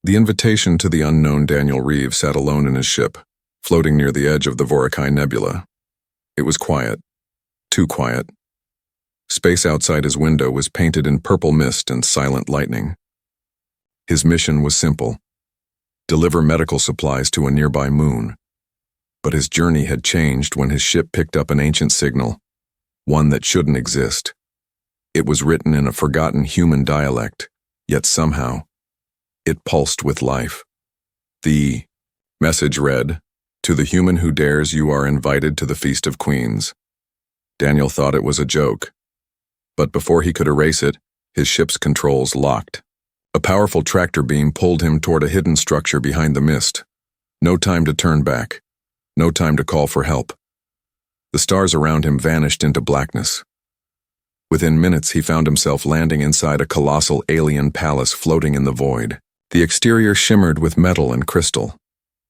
The invitation to the unknown Daniel Reeve sat alone in his ship, floating near the edge of the Vorakai Nebula. It was quiet. Too quiet. Space outside his window was painted in purple mist and silent lightning. His mission was simple: deliver medical supplies to a nearby moon. But his journey had changed when his ship picked up an ancient signal, one that shouldn't exist. It was written in a forgotten human dialect, yet somehow, it pulsed with life. The message read, "To the human who dares, you are invited to the Feast of Queens." Daniel thought it was a joke. But before he could erase it, his ship's controls locked. A powerful tractor beam pulled him toward a hidden structure behind the mist. No time to turn back. No time to call for help. The stars around him vanished into blackness. Within minutes, he found himself landing inside a colossal alien palace floating in the void. The exterior shimmered with metal and crystal.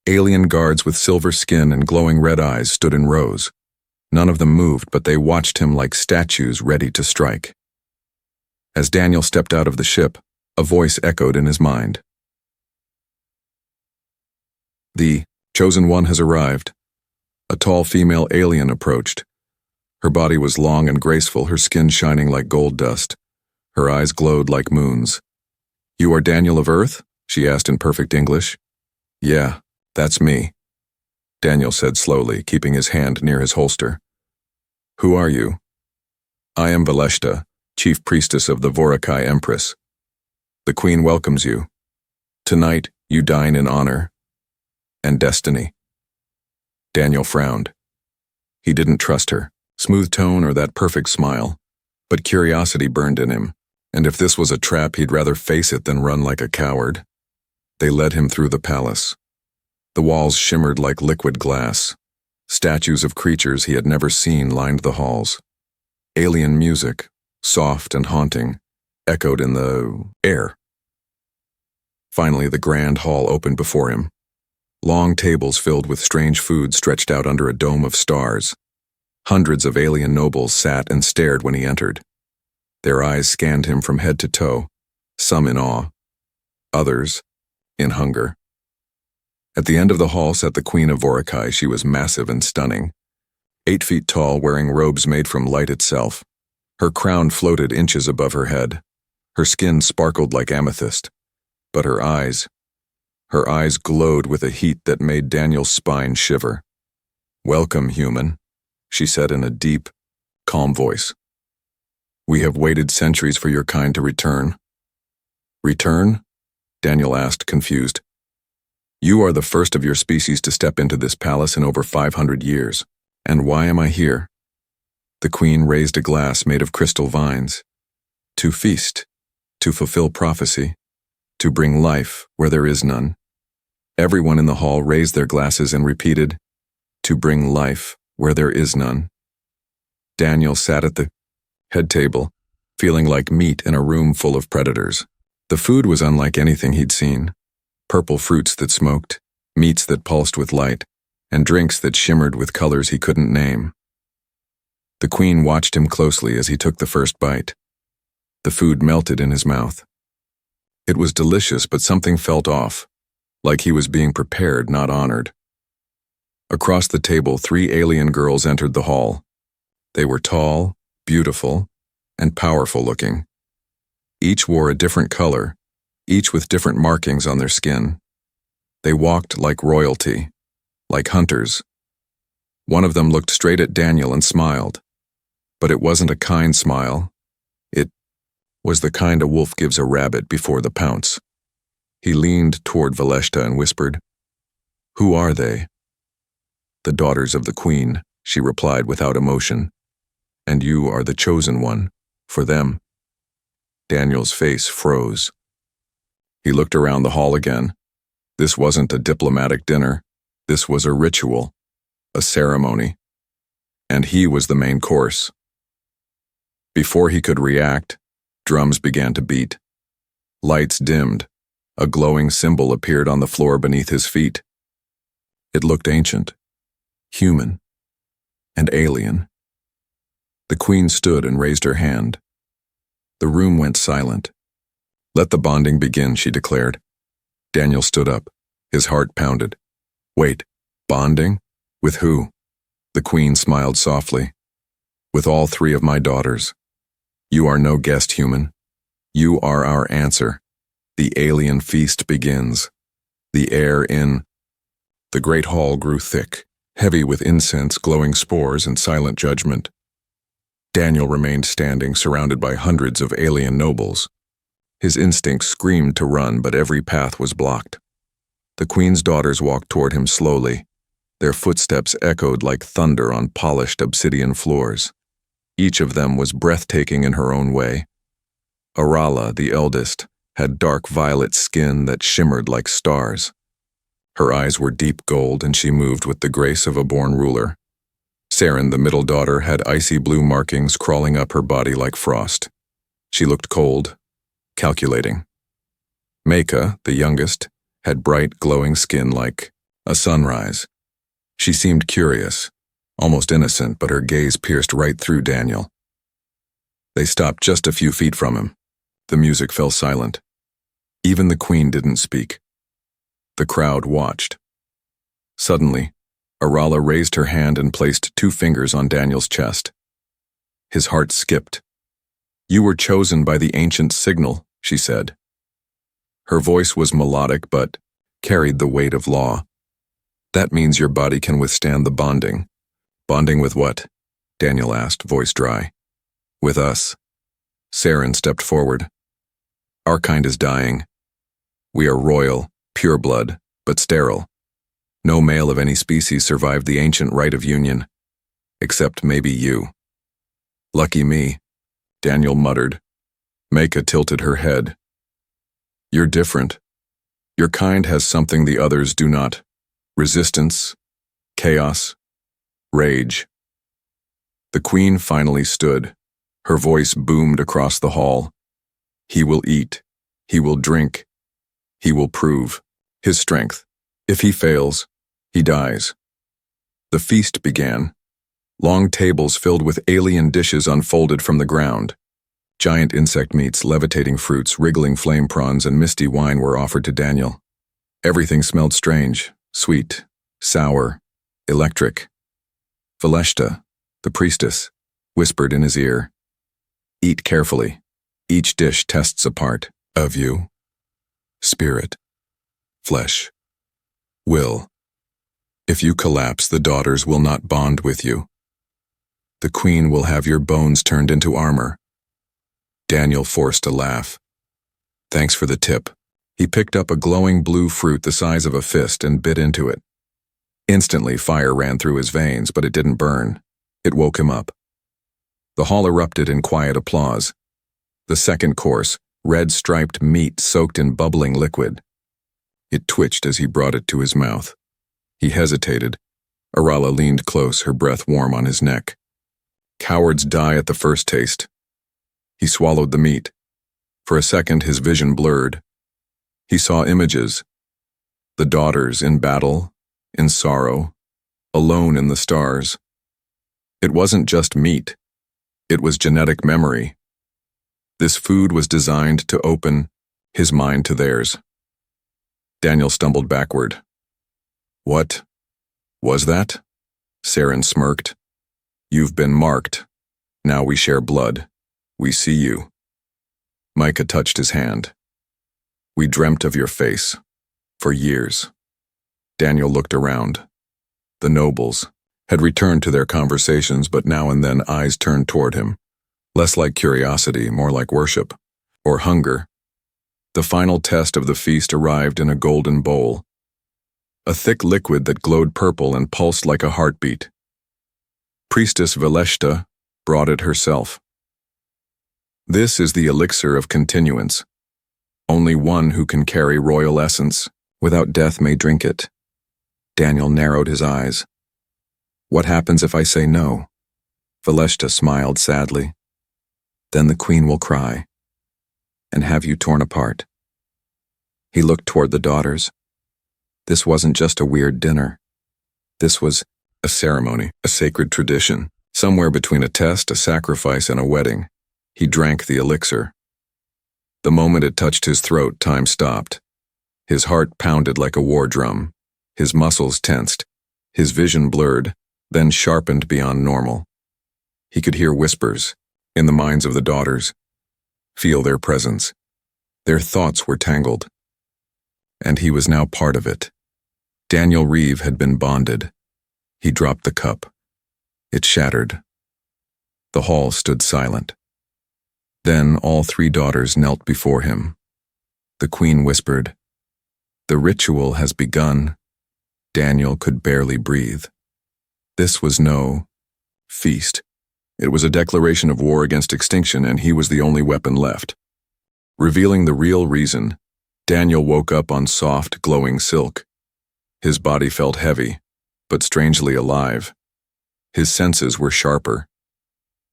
Alien guards with silver skin and glowing red eyes stood in rows. None of them moved, but they watched him like statues ready to strike. As Daniel stepped out of the ship, a voice echoed in his mind. "The Chosen One has arrived." A tall female alien approached. Her body was long and graceful, her skin shining like gold dust. Her eyes glowed like moons. "You are Daniel of Earth?" she asked in perfect English. "Yeah, that's me," Daniel said slowly, keeping his hand near his holster. "Who are you?" "I am Valeshta, chief priestess of the Vorakai Empress. The Queen welcomes you. Tonight, you dine in honor and destiny." Daniel frowned. He didn't trust her, smooth tone or that perfect smile, but curiosity burned in him, and if this was a trap, he'd rather face it than run like a coward. They led him through the palace. The walls shimmered like liquid glass. Statues of creatures he had never seen lined the halls. Alien music, soft and haunting, echoed in the air. Finally, the grand hall opened before him. Long tables filled with strange food stretched out under a dome of stars. Hundreds of alien nobles sat and stared when he entered. Their eyes scanned him from head to toe, some in awe, others in hunger. At the end of the hall sat the Queen of Vorakai. She was massive and stunning. 8 feet tall, wearing robes made from light itself. Her crown floated inches above her head. Her skin sparkled like amethyst. But her eyes glowed with a heat that made Daniel's spine shiver. "Welcome, human," she said in a deep, calm voice. "We have waited centuries for your kind to return." "Return?" Daniel asked, confused. "You are the first of your species to step into this palace in over 500 years. And why am I here?" The Queen raised a glass made of crystal vines. "To feast, to fulfill prophecy, to bring life where there is none." Everyone in the hall raised their glasses and repeated, "To bring life where there is none." Daniel sat at the head table, feeling like meat in a room full of predators. The food was unlike anything he'd seen. Purple fruits that smoked, meats that pulsed with light, and drinks that shimmered with colors he couldn't name. The Queen watched him closely as he took the first bite. The food melted in his mouth. It was delicious, but something felt off, like he was being prepared, not honored. Across the table, 3 alien girls entered the hall. They were tall, beautiful, and powerful looking. Each wore a different color, each with different markings on their skin. They walked like royalty, like hunters. One of them looked straight at Daniel and smiled. But it wasn't a kind smile. It was the kind a wolf gives a rabbit before the pounce. He leaned toward Valeshta and whispered, "Who are they?" "The daughters of the Queen," she replied without emotion. "And you are the chosen one, for them." Daniel's face froze. He looked around the hall again. This wasn't a diplomatic dinner. This was a ritual, a ceremony. And he was the main course. Before he could react, drums began to beat. Lights dimmed. A glowing symbol appeared on the floor beneath his feet. It looked ancient, human, and alien. The Queen stood and raised her hand. The room went silent. "Let the bonding begin," she declared. Daniel stood up. His heart pounded. Wait, bonding? With who? The Queen smiled softly. With all 3 of my daughters. You are no guest human. You are our answer. The alien feast begins. The air in the great hall grew thick, heavy with incense, glowing spores, and silent judgment. Daniel remained standing, surrounded by hundreds of alien nobles. His instincts screamed to run, but every path was blocked. The Queen's daughters walked toward him slowly. Their footsteps echoed like thunder on polished obsidian floors. Each of them was breathtaking in her own way. Arala, the eldest, had dark violet skin that shimmered like stars. Her eyes were deep gold, and she moved with the grace of a born ruler. Saren, the middle daughter, had icy blue markings crawling up her body like frost. She looked cold, calculating. Meka, the youngest, had bright, glowing skin like a sunrise. She seemed curious, almost innocent, but her gaze pierced right through Daniel. They stopped just a few feet from him. The music fell silent. Even the Queen didn't speak. The crowd watched. Suddenly, Arala raised her hand and placed 2 fingers on Daniel's chest. His heart skipped. You were chosen by the ancient signal, she said. Her voice was melodic but carried the weight of law. That means your body can withstand the bonding. Bonding with what? Daniel asked, voice dry. With us. Saren stepped forward. Our kind is dying. We are royal, pure blood, but sterile. No male of any species survived the ancient rite of union. Except maybe you. Lucky me, Daniel muttered. Meka tilted her head. You're different. Your kind has something the others do not. Resistance, chaos, rage. The Queen finally stood. Her voice boomed across the hall. He will eat. He will drink. He will prove his strength. If he fails, he dies. The feast began. Long tables filled with alien dishes unfolded from the ground. Giant insect meats, levitating fruits, wriggling flame prawns, and misty wine were offered to Daniel. Everything smelled strange, sweet, sour, electric. Veleshta, the priestess, whispered in his ear, Eat carefully. Each dish tests a part of you. Spirit, flesh, will. If you collapse, the daughters will not bond with you. The Queen will have your bones turned into armor. Daniel forced a laugh. Thanks for the tip. He picked up a glowing blue fruit the size of a fist and bit into it. Instantly, fire ran through his veins, but it didn't burn. It woke him up. The hall erupted in quiet applause. The second course, red striped meat soaked in bubbling liquid. It twitched as he brought it to his mouth. He hesitated. Arala leaned close, her breath warm on his neck. Cowards die at the first taste. He swallowed the meat. For a second, his vision blurred. He saw images. The daughters in battle, in sorrow, alone in the stars. It wasn't just meat. It was genetic memory. This food was designed to open his mind to theirs. Daniel stumbled backward. What was that? Saren smirked. You've been marked. Now we share blood. We see you. Micah touched his hand. We dreamt of your face. For years. Daniel looked around. The nobles had returned to their conversations, but now and then eyes turned toward him. Less like curiosity, more like worship. Or hunger. The final test of the feast arrived in a golden bowl. A thick liquid that glowed purple and pulsed like a heartbeat. Priestess Veleshta brought it herself. This is the elixir of continuance. Only one who can carry royal essence without death may drink it. Daniel narrowed his eyes. What happens if I say no? Veleshta smiled sadly. Then the Queen will cry and have you torn apart. He looked toward the daughters. This wasn't just a weird dinner. This was a ceremony, a sacred tradition, somewhere between a test, a sacrifice, and a wedding. He drank the elixir. The moment it touched his throat, time stopped. His heart pounded like a war drum. His muscles tensed. His vision blurred, then sharpened beyond normal. He could hear whispers in the minds of the daughters, feel their presence. Their thoughts were tangled. And he was now part of it. Daniel Reeve had been bonded. He dropped the cup. It shattered. The hall stood silent. Then all three daughters knelt before him. The queen whispered, "The ritual has begun." Daniel could barely breathe. This was no feast. It was a declaration of war against extinction, and he was the only weapon left. Revealing the real reason, Daniel woke up on soft, glowing silk. His body felt heavy, but strangely alive. His senses were sharper.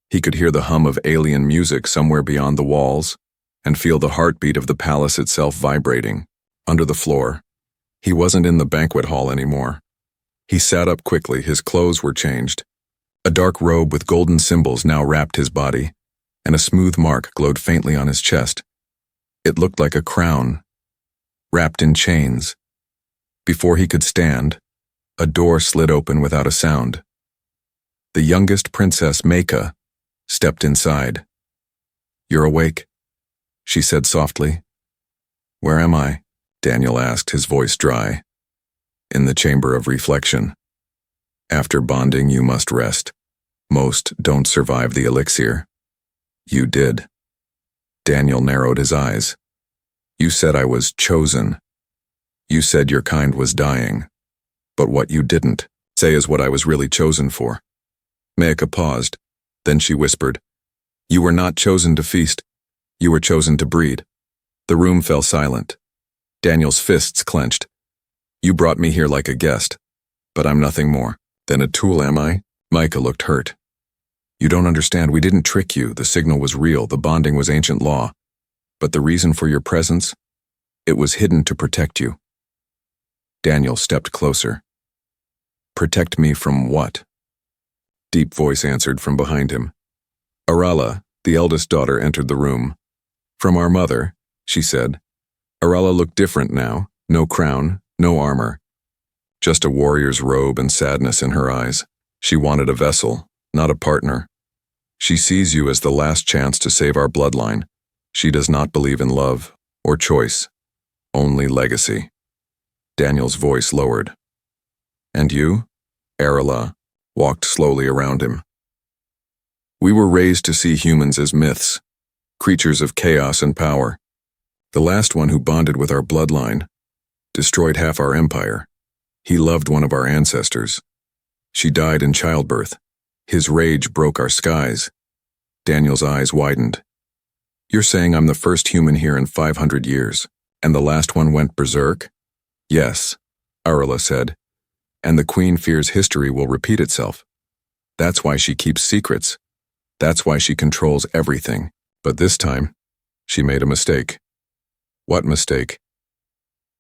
He could hear the hum of alien music somewhere beyond the walls, and feel the heartbeat of the palace itself vibrating, under the floor. He wasn't in the banquet hall anymore. He sat up quickly, his clothes were changed. A dark robe with golden symbols now wrapped his body, and a smooth mark glowed faintly on his chest. It looked like a crown, wrapped in chains. Before he could stand, a door slid open without a sound. The youngest princess, Maika, stepped inside. "You're awake," she said softly. "Where am I?" Daniel asked, his voice dry. "In the chamber of reflection. After bonding, you must rest. Most don't survive the elixir. You did." Daniel narrowed his eyes. "You said I was chosen. You said your kind was dying. But what you didn't say is what I was really chosen for." Maika paused. Then she whispered, "You were not chosen to feast. You were chosen to breed." The room fell silent. Daniel's fists clenched. "You brought me here like a guest, but I'm nothing more than a tool, am I?" Maika looked hurt. "You don't understand. We didn't trick you. The signal was real. The bonding was ancient law. But the reason for your presence? It was hidden to protect you." Daniel stepped closer. "Protect me from what?" Deep voice answered from behind him. Arala, the eldest daughter, entered the room. "From our mother," she said. Arala looked different now. No crown, no armor. Just a warrior's robe and sadness in her eyes. She wanted a vessel, not a partner. "She sees you as the last chance to save our bloodline. She does not believe in love or choice, only legacy." Daniel's voice lowered. "And you?" Arala walked slowly around him. "We were raised to see humans as myths, creatures of chaos and power. The last one who bonded with our bloodline destroyed half our empire. He loved one of our ancestors. She died in childbirth. His rage broke our skies." Daniel's eyes widened. "You're saying I'm the first human here in 500 years, and the last one went berserk?" "Yes," Arala said. "And the queen fears history will repeat itself. That's why she keeps secrets. That's why she controls everything. But this time, she made a mistake." "What mistake?"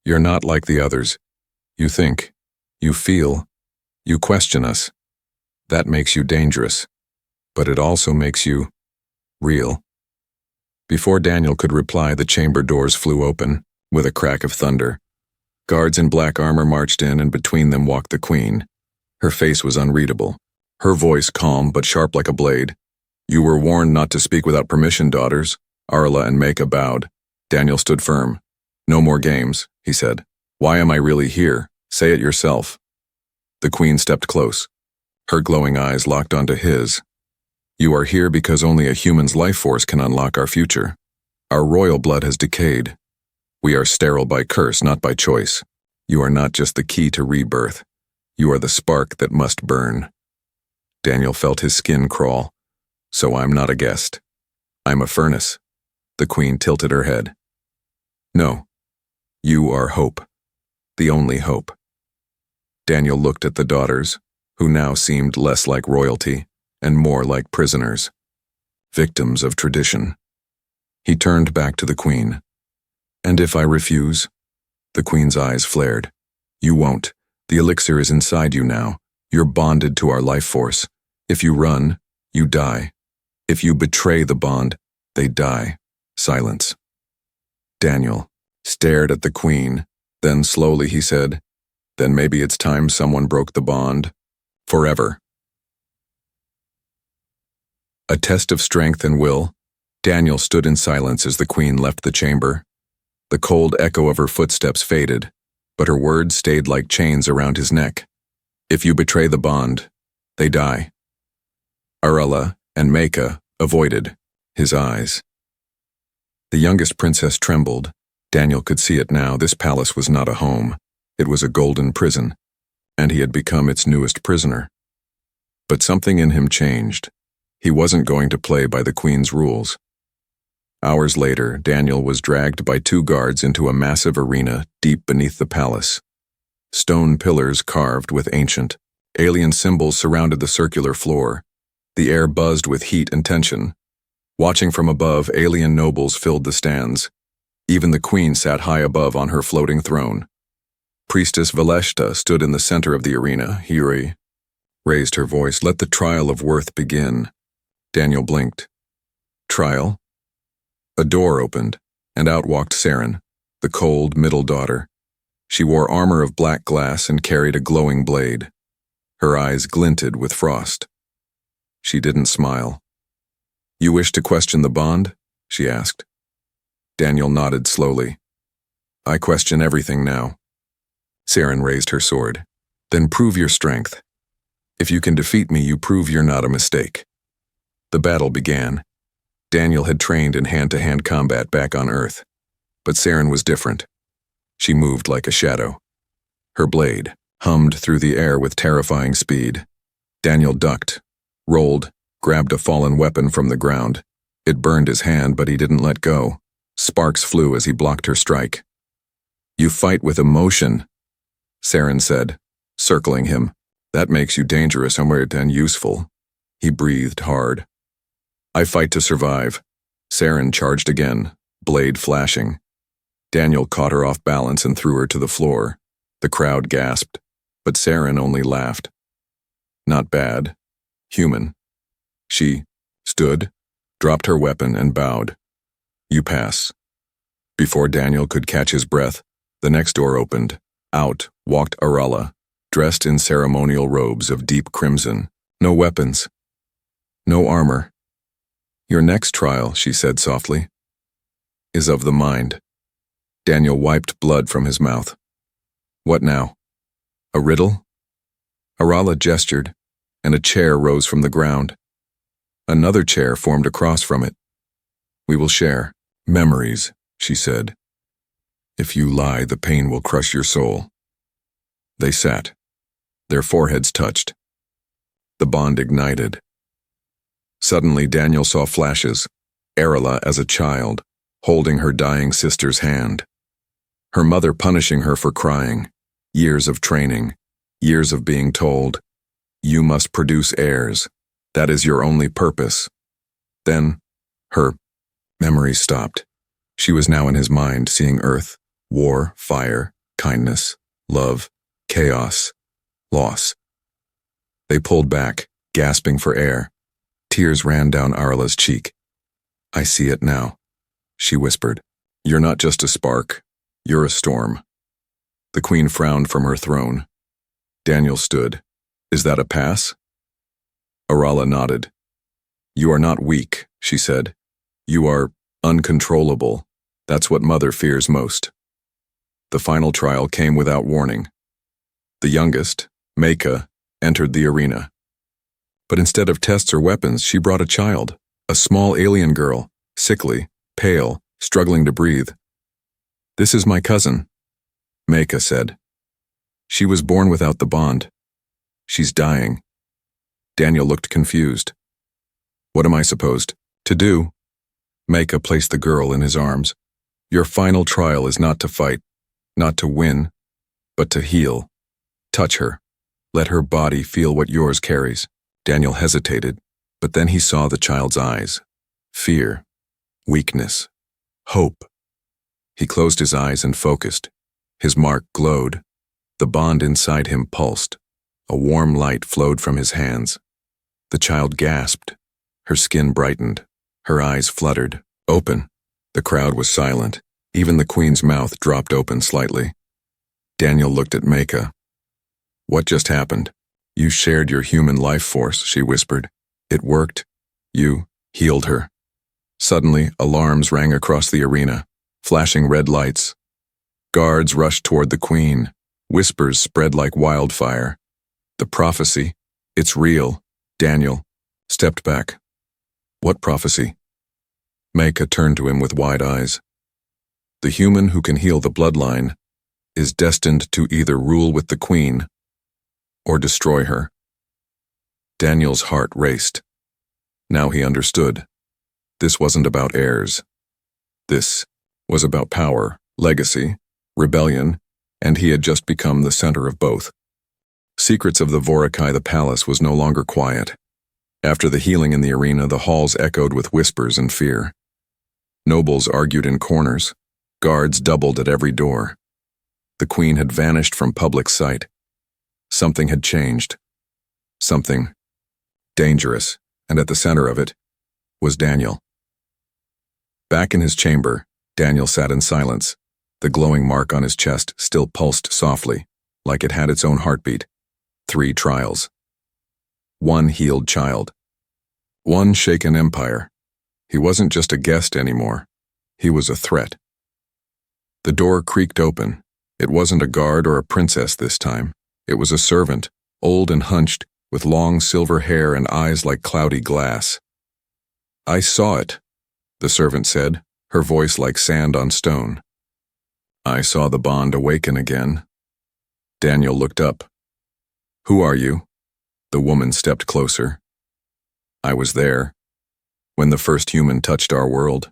"You're not like the others. You think, you feel, you question us. That makes you dangerous. But it also makes you real." Before Daniel could reply, the chamber doors flew open, with a crack of thunder. Guards in black armor marched in, and between them walked the queen. Her face was unreadable. Her voice calm but sharp like a blade. "You were warned not to speak without permission, daughters." Arla and Maika bowed. Daniel stood firm. "No more games," he said. "Why am I really here? Say it yourself." The queen stepped close. Her glowing eyes locked onto his. "You are here because only a human's life force can unlock our future. Our royal blood has decayed. We are sterile by curse, not by choice. You are not just the key to rebirth. You are the spark that must burn." Daniel felt his skin crawl. "So I'm not a guest. I'm a furnace." The queen tilted her head. "No. You are hope. The only hope." Daniel looked at the daughters, who now seemed less like royalty and more like prisoners, victims of tradition. He turned back to the queen. "And if I refuse?" The queen's eyes flared. "You won't. The elixir is inside you now. You're bonded to our life force. If you run, you die. If you betray the bond, they die." Silence. Daniel stared at the queen, Then slowly he said, "Then maybe it's time someone broke the bond. Forever." A test of strength and will, Daniel stood in silence as the queen left the chamber. The cold echo of her footsteps faded, but her words stayed like chains around his neck. If you betray the bond, they die. Arella and Maka avoided his eyes. The youngest princess trembled. Daniel could see it now. This palace was not a home. It was a golden prison, and he had become its newest prisoner. But something in him changed. He wasn't going to play by the queen's rules. Hours later, Daniel was dragged by 2 guards into a massive arena deep beneath the palace. Stone pillars carved with ancient, alien symbols surrounded the circular floor. The air buzzed with heat and tension. Watching from above, alien nobles filled the stands. Even the queen sat high above on her floating throne. Priestess Valeshta stood in the center of the arena. Hiri raised her voice. "Let the trial of worth begin." Daniel blinked. Trial? A door opened, and out walked Saren, the cold middle daughter. She wore armor of black glass and carried a glowing blade. Her eyes glinted with frost. She didn't smile. "You wish to question the bond?" she asked. Daniel nodded slowly. "I question everything now." Saren raised her sword. "Then prove your strength. If you can defeat me, you prove you're not a mistake." The battle began. Daniel had trained in hand-to-hand combat back on Earth, but Saren was different. She moved like a shadow. Her blade hummed through the air with terrifying speed. Daniel ducked, rolled, grabbed a fallen weapon from the ground. It burned his hand, but he didn't let go. Sparks flew as he blocked her strike. "You fight with emotion," Saren said, circling him. "That makes you dangerous and useful." He breathed hard. "I fight to survive." Saren charged again, blade flashing. Daniel caught her off balance and threw her to the floor. The crowd gasped, but Saren only laughed. "Not bad. Human." She stood, dropped her weapon, and bowed. "You pass." Before Daniel could catch his breath, the next door opened. Out walked Arella, dressed in ceremonial robes of deep crimson. No weapons. No armor. "Your next trial," she said softly, "is of the mind." Daniel wiped blood from his mouth. "What now? A riddle?" Arella gestured, and a chair rose from the ground. Another chair formed across from it. "We will share memories," she said. "If you lie, the pain will crush your soul." They sat. Their foreheads touched. The bond ignited. Suddenly, Daniel saw flashes. Arella as a child, holding her dying sister's hand. Her mother punishing her for crying. Years of training. Years of being told, "You must produce heirs. That is your only purpose." Then, her memory stopped. She was now in his mind, seeing Earth, war, fire, kindness, love, chaos, loss. They pulled back, gasping for air. Tears ran down Arella's cheek. "I see it now," she whispered. "You're not just a spark. You're a storm." The queen frowned from her throne. Daniel stood. "Is that a pass?" Arella nodded. "You are not weak," she said. "You are uncontrollable. That's what Mother fears most." The final trial came without warning. The youngest, Maka, entered the arena. But instead of tests or weapons, she brought a child, a small alien girl, sickly, pale, struggling to breathe. "This is my cousin," Maka said. "She was born without the bond. She's dying." Daniel looked confused. "What am I supposed to do?" Maka placed the girl in his arms. "Your final trial is not to fight, not to win, but to heal. Touch her. Let her body feel what yours carries." Daniel hesitated, but then he saw the child's eyes. Fear, weakness, hope. He closed his eyes and focused. His mark glowed. The bond inside him pulsed. A warm light flowed from his hands. The child gasped. Her skin brightened. Her eyes fluttered. "Open." The crowd was silent. Even the queen's mouth dropped open slightly. Daniel looked at Maka. What just happened? You shared your human life force, she whispered. It worked. You healed her. Suddenly, alarms rang across the arena, flashing red lights. Guards rushed toward the queen. Whispers spread like wildfire. The prophecy. It's real. Daniel stepped back. What prophecy? Maka turned to him with wide eyes. The human who can heal the bloodline is destined to either rule with the queen or destroy her. Daniel's heart raced. Now he understood. This wasn't about heirs. This was about power, legacy, rebellion, and he had just become the center of both. Secrets of the Vorakai, the palace, was no longer quiet. After the healing in the arena, the halls echoed with whispers and fear. Nobles argued in corners. Guards doubled at every door. The queen had vanished from public sight. Something had changed. Something dangerous, and at the center of it was Daniel. Back in his chamber, Daniel sat in silence. The glowing mark on his chest still pulsed softly, like it had its own heartbeat. 3 trials. 1 healed child. 1 shaken empire. He wasn't just a guest anymore. He was a threat. The door creaked open. It wasn't a guard or a princess this time. It was a servant, old and hunched, with long silver hair and eyes like cloudy glass. I saw it, the servant said, her voice like sand on stone. I saw the bond awaken again. Daniel looked up. Who are you? The woman stepped closer. I was there, when the first human touched our world.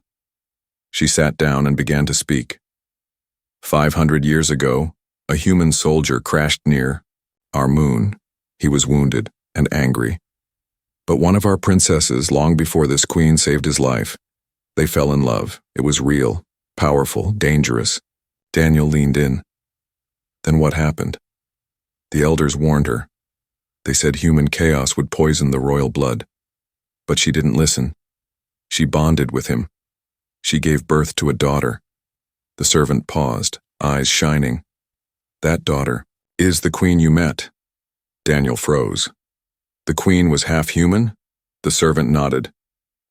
She sat down and began to speak. 500 years ago, a human soldier crashed near our moon. He was wounded and angry. But one of our princesses, long before this queen, saved his life. They fell in love. It was real, powerful, dangerous. Daniel leaned in. Then what happened? The elders warned her. They said human chaos would poison the royal blood. But she didn't listen. She bonded with him. She gave birth to a daughter. The servant paused, eyes shining. That daughter is the queen you met. Daniel froze. The queen was half human? The servant nodded.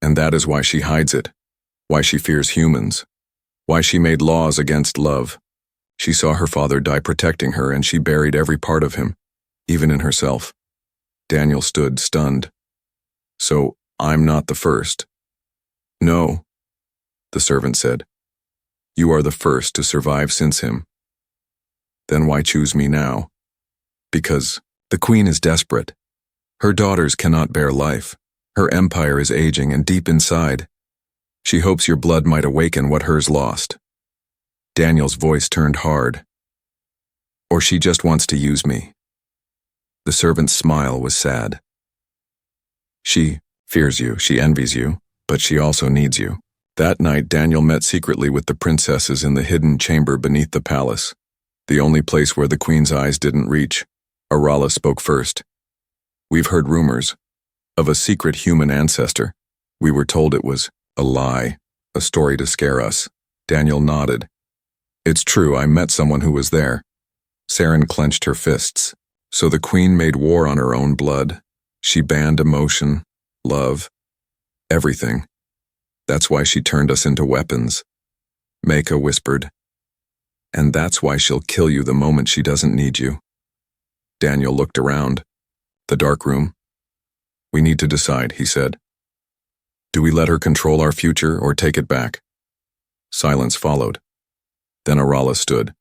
And that is why she hides it. Why she fears humans. Why she made laws against love. She saw her father die protecting her, and she buried every part of him, even in herself. Daniel stood, stunned. So, I'm not the first. No, the servant said. You are the first to survive since him. Then why choose me now? Because the queen is desperate. Her daughters cannot bear life. Her empire is aging, and deep inside, she hopes your blood might awaken what hers lost. Daniel's voice turned hard. Or she just wants to use me. The servant's smile was sad. She fears you, she envies you, but she also needs you. That night, Daniel met secretly with the princesses in the hidden chamber beneath the palace, the only place where the queen's eyes didn't reach. Arala spoke first. We've heard rumors of a secret human ancestor. We were told it was a lie, a story to scare us. Daniel nodded. It's true, I met someone who was there. Saren clenched her fists. So the queen made war on her own blood. She banned emotion, love, everything. That's why she turned us into weapons. Maka whispered. And that's why she'll kill you the moment she doesn't need you. Daniel looked around. The dark room. We need to decide, he said. Do we let her control our future or take it back? Silence followed. Then Arala stood.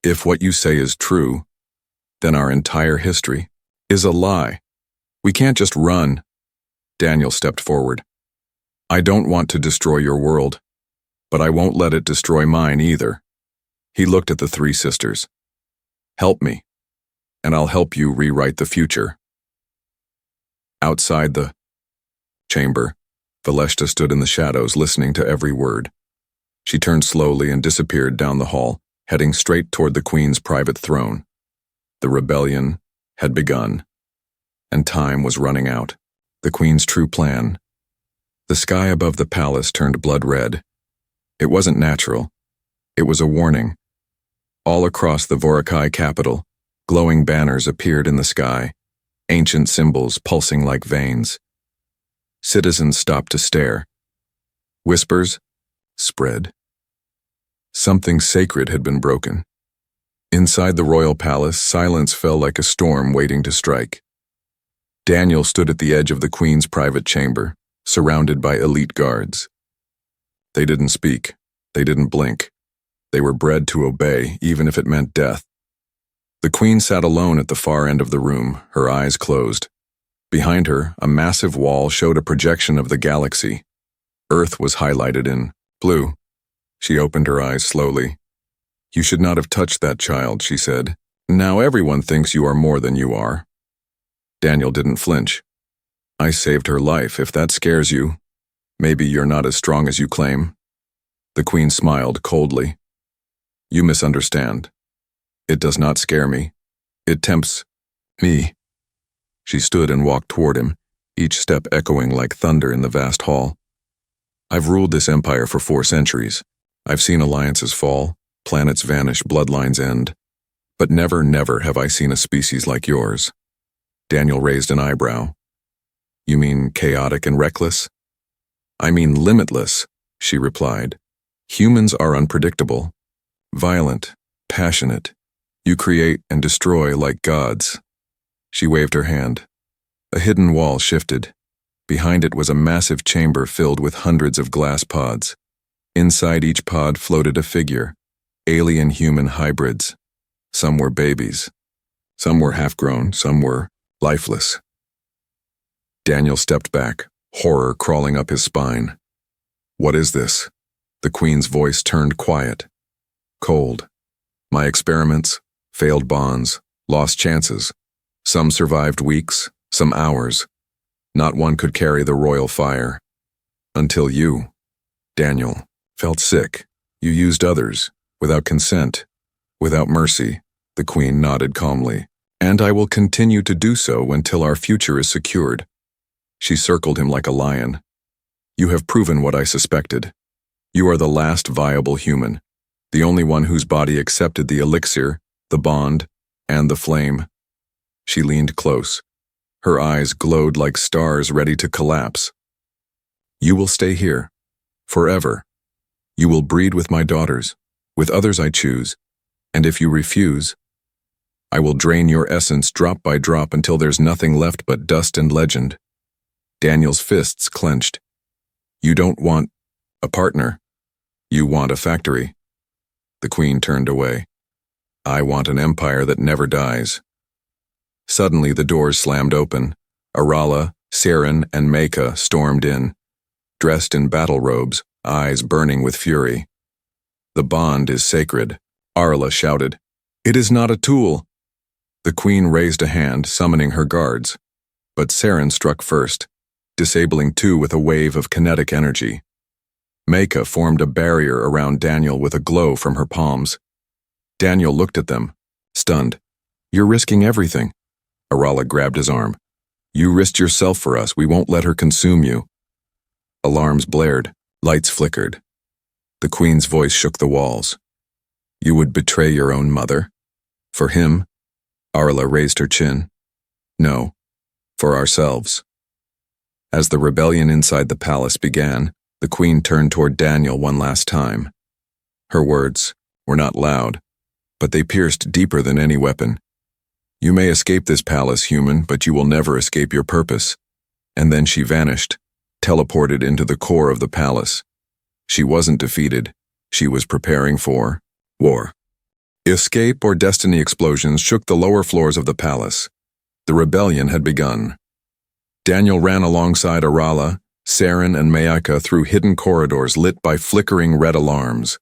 If what you say is true, then our entire history is a lie. We can't just run. Daniel stepped forward. I don't want to destroy your world, but I won't let it destroy mine either. He looked at the 3 sisters. Help me, and I'll help you rewrite the future. Outside the chamber, Valeshta stood in the shadows, listening to every word. She turned slowly and disappeared down the hall, heading straight toward the queen's private throne. The rebellion had begun, and time was running out. The queen's true plan. The sky above the palace turned blood red. It wasn't natural. It was a warning. All across the Vorakai capital, glowing banners appeared in the sky, ancient symbols pulsing like veins. Citizens stopped to stare. Whispers spread. Something sacred had been broken. Inside the royal palace, silence fell like a storm waiting to strike. Daniel stood at the edge of the queen's private chamber, surrounded by elite guards. They didn't speak. They didn't blink. They were bred to obey, even if it meant death. The queen sat alone at the far end of the room, her eyes closed. Behind her, a massive wall showed a projection of the galaxy. Earth was highlighted in blue. She opened her eyes slowly. "You should not have touched that child," she said. "Now everyone thinks you are more than you are." Daniel didn't flinch. "I saved her life. If that scares you, maybe you're not as strong as you claim." The queen smiled coldly. "You misunderstand. It does not scare me. It tempts me." She stood and walked toward him, each step echoing like thunder in the vast hall. "I've ruled this empire for 4 centuries. I've seen alliances fall, planets vanish, bloodlines end. But never, never have I seen a species like yours." Daniel raised an eyebrow. "You mean chaotic and reckless?" "I mean limitless," she replied. "Humans are unpredictable, violent, passionate. You create and destroy like gods." She waved her hand. A hidden wall shifted. Behind it was a massive chamber filled with hundreds of glass pods. Inside each pod floated a figure, alien-human hybrids. Some were babies. Some were half-grown, some were lifeless. Daniel stepped back, horror crawling up his spine. "What is this?" The queen's voice turned quiet. "Cold. My experiments, failed bonds, lost chances. Some survived weeks, some hours. Not one could carry the royal fire. Until you, Daniel, felt sick. You used others, without consent, without mercy." The queen nodded calmly. "And I will continue to do so until our future is secured." She circled him like a lion. "You have proven what I suspected. You are the last viable human, the only one whose body accepted the elixir, the bond, and the flame." She leaned close. Her eyes glowed like stars ready to collapse. "You will stay here, forever. You will breed with my daughters, with others I choose, and if you refuse, I will drain your essence drop by drop until there's nothing left but dust and legend." Daniel's fists clenched. "You don't want a partner. You want a factory." The queen turned away. "I want an empire that never dies." Suddenly the doors slammed open. Arala, Saren, and Maka stormed in, dressed in battle robes, eyes burning with fury. "The bond is sacred," Arala shouted. "It is not a tool." The queen raised a hand, summoning her guards. But Saren struck first, disabling 2 with a wave of kinetic energy. Maka formed a barrier around Daniel with a glow from her palms. Daniel looked at them, stunned. "You're risking everything." Arala grabbed his arm. "You risked yourself for us. We won't let her consume you." Alarms blared. Lights flickered. The queen's voice shook the walls. "You would betray your own mother? For him?" Arla raised her chin. "No, for ourselves." As the rebellion inside the palace began, the queen turned toward Daniel one last time. Her words were not loud, but they pierced deeper than any weapon. "You may escape this palace, human, but you will never escape your purpose." And then she vanished, teleported into the core of the palace. She wasn't defeated. She was preparing for war. Escape or destiny explosions shook the lower floors of the palace. The rebellion had begun. Daniel ran alongside Arala, Saren, and Mayaka through hidden corridors lit by flickering red alarms.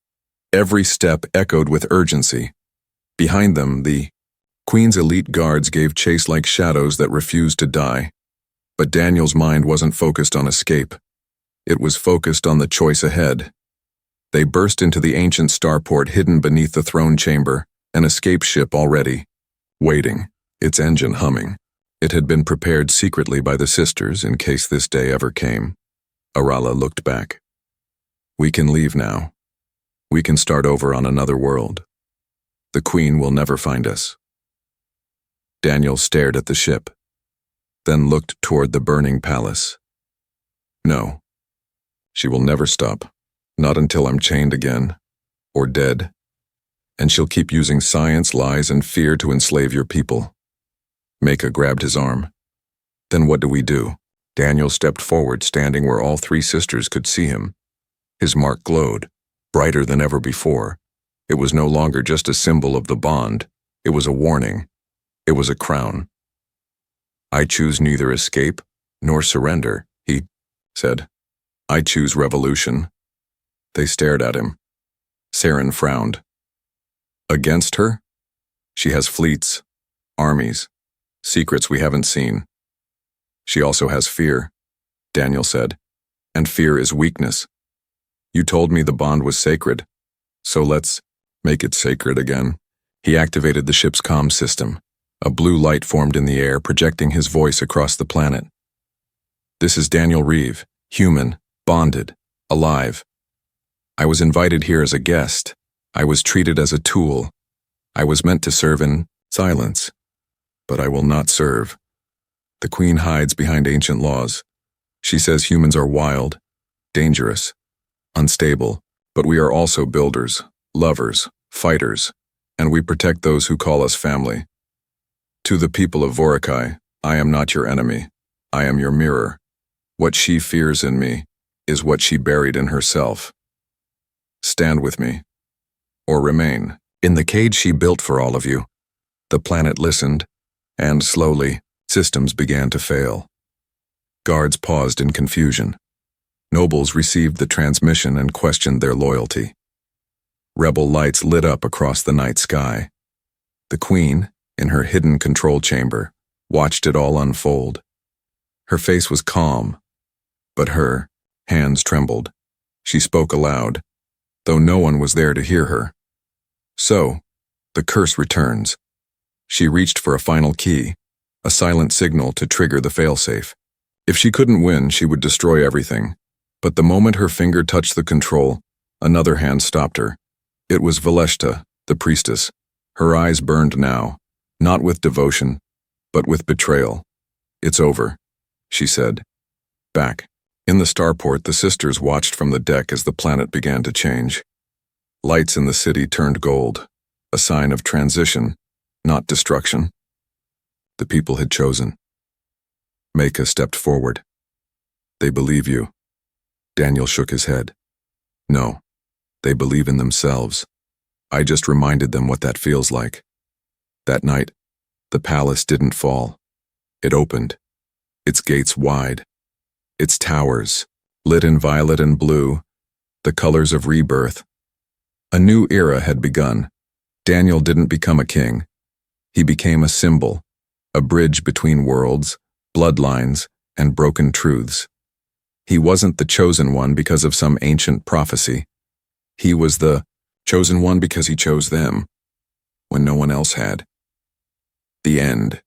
Every step echoed with urgency. Behind them, the queen's elite guards gave chase like shadows that refused to die. But Daniel's mind wasn't focused on escape. It was focused on the choice ahead. They burst into the ancient starport hidden beneath the throne chamber, an escape ship already, waiting, its engine humming. It had been prepared secretly by the sisters in case this day ever came. Arala looked back. "We can leave now. We can start over on another world." The Queen will never find us. Daniel stared at the ship, then looked toward the burning palace. No, she will never stop, not until I'm chained again, or dead, and she'll keep using science, lies, and fear to enslave your people. Maka grabbed his arm. Then what do? Daniel stepped forward, standing where all three sisters could see him. His mark glowed, brighter than ever before. It was no longer just a symbol of the bond. It was a warning. It was a crown. I choose neither escape nor surrender, he said. I choose revolution. They stared at him. Saren frowned. Against her? She has fleets, armies, secrets we haven't seen. She also has fear, Daniel said, and fear is weakness. You told me the bond was sacred, so let's make it sacred again. He activated the ship's comm system. A blue light formed in the air, projecting his voice across the planet. This is Daniel Reeve, human, bonded, alive. I was invited here as a guest. I was treated as a tool. I was meant to serve in silence, but I will not serve. The Queen hides behind ancient laws. She says humans are wild, dangerous, unstable, but we are also builders, lovers, fighters, and we protect those who call us family. To the people of Vorakai, I am not your enemy. I am your mirror. What she fears in me is what she buried in herself. Stand with me, or remain. In the cage she built for all of you, the planet listened, and slowly, systems began to fail. Guards paused in confusion. Nobles received the transmission and questioned their loyalty. Rebel lights lit up across the night sky. The Queen, in her hidden control chamber, watched it all unfold. Her face was calm, but her hands trembled. She spoke aloud, though no one was there to hear her. So, the curse returns. She reached for a final key, a silent signal to trigger the failsafe. If she couldn't win, she would destroy everything. But the moment her finger touched the control, another hand stopped her. It was Valeshta, the priestess. Her eyes burned now, not with devotion, but with betrayal. It's over, she said. Back. In the starport, the sisters watched from the deck as the planet began to change. Lights in the city turned gold, a sign of transition, not destruction. The people had chosen. Maka stepped forward. They believe you. Daniel shook his head. No, they believe in themselves. I just reminded them what that feels like. That night, the palace didn't fall. It opened, its gates wide, its towers, lit in violet and blue, the colors of rebirth. A new era had begun. Daniel didn't become a king. He became a symbol, a bridge between worlds, bloodlines, and broken truths. He wasn't the chosen one because of some ancient prophecy. He was the chosen one because he chose them, when no one else had. The end.